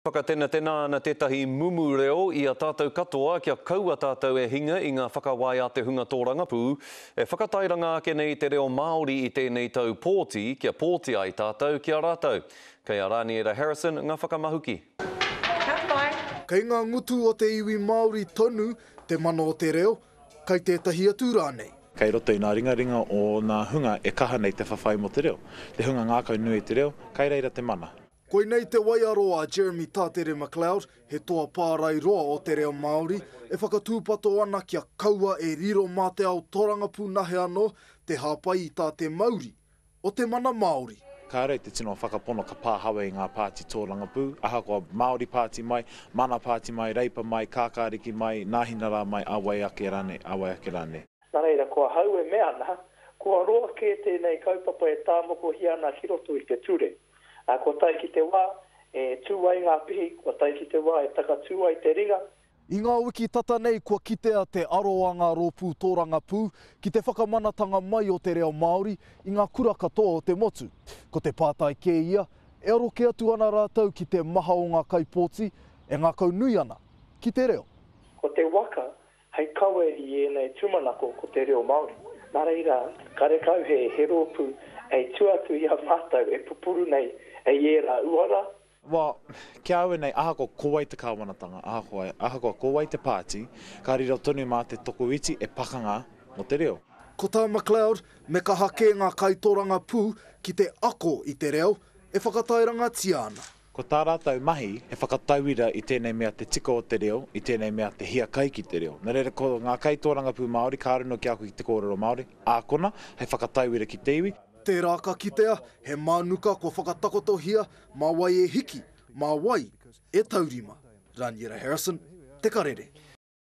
Whakatena ana tētahi mumu reo i a tātou katoa kia kaua tātou e hinga i ngā whakawai a te hunga tō Rangapū. E whakatairanga ake nei te reo Māori i tēnei tau pōti, kia pōti ai tātou kia rātou. Kei a Raniera Harrison, ngā whakamahuki. Kei ngā ngutu o te iwi Māori tonu, te mana o te reo, kei tētahi atu rānei. Kei roto i ngā ringaringa o ngā hunga e kaha nei te whawhai mo te reo. Te hunga ngākau nui te reo, kei reira te mana. Koe nei te waiaroa Jeremy Tātere McLeod, he toa pārai roa o te reo Māori, e whakatūpato ana kia kaua e riro mā te ao tō Rangapū nahe anō, te hāpai i tā te Māori, o te mana Māori. Ka rei te tino whakapono ka pāhawa i ngā pāti tō Rangapū, aha koa Māori pāti mai, mana pāti mai, reipa mai, kākāriki mai, nāhinara mai, awai ake rane, awai ake rane. Nā reira, kua hau e mea ana, kua roa ke tēnei kaupapa e tāmoko hi ana hiroto i te ture. Ko tai ki te wā, e tūai ngā pihi, ko tai ki te wā, e taka tūai te ringa. I ngā wiki tata nei kua kitea te aroanga rōpū tō Rangapū, ki te whakamanatanga mai o te reo Māori, i ngā kura katoa o te motu. Ko te pātai ke ia, e aroke atu ana rātou ki te maha o ngā kaipōti, e ngā kau nui ana, ki te reo. Ko te waka, hei kawe i enei tumanako ko te reo Māori. Nā reira, kare kau he rōpū, e tuatu i a mātou, e pupuru nei, e iera uara. Wā, kia aue nei, aha ko kowai te kāwanatanga, aha ko kowai te pāti, ka riro tonu mā te toko iti e pakanga mo te reo. Ko tā McLeod, me ka hake ngā kai tō Rangapū ki te ako i te reo, e whakatairanga tiana. Ko tā rātou mahi, he whakatauira i tēnei mea te tika o te reo, i tēnei mea te hia kai ki te reo. Nā reira, ko ngā kai tō Rangapū Māori, ka aruno ki ako ki te kōrero Māori, ākona, he whakatauira ki te iwi. Te rāka kitea, he mānuka ko whakatakotohia, mā wai e hiki, mā wai e taurima. Raniera Harrison, Te Karere.